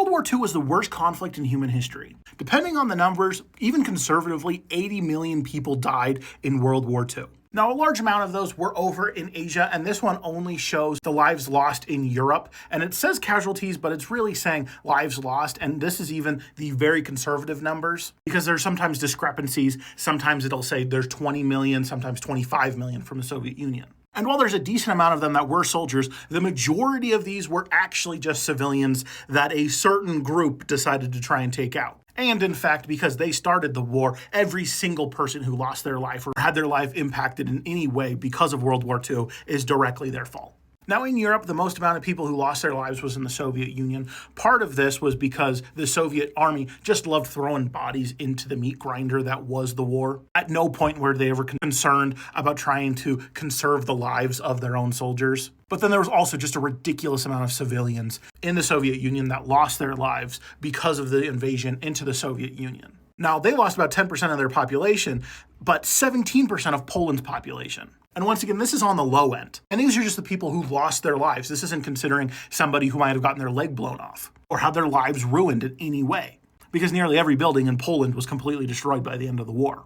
World War II was the worst conflict in human history. Depending on the numbers, even conservatively, 80 million people died in World War II. Now, a large amount of those were over in Asia, and this one only shows the lives lost in Europe. And it says casualties, but it's really saying lives lost. And this is even the very conservative numbers, because there's sometimes discrepancies. Sometimes it'll say there's 20 million, sometimes 25 million from the Soviet Union. And while there's a decent amount of them that were soldiers, the majority of these were actually just civilians that a certain group decided to try and take out. And in fact, because they started the war, every single person who lost their life or had their life impacted in any way because of World War II is directly their fault. Now, in Europe, the most amount of people who lost their lives was in the Soviet Union. Part of this was because the Soviet army just loved throwing bodies into the meat grinder that was the war. At no point were they ever concerned about trying to conserve the lives of their own soldiers. But then there was also just a ridiculous amount of civilians in the Soviet Union that lost their lives because of the invasion into the Soviet Union. Now, they lost about 10% of their population, but 17% of Poland's population. And once again, this is on the low end. And these are just the people who lost their lives. This isn't considering somebody who might have gotten their leg blown off or had their lives ruined in any way, because nearly every building in Poland was completely destroyed by the end of the war.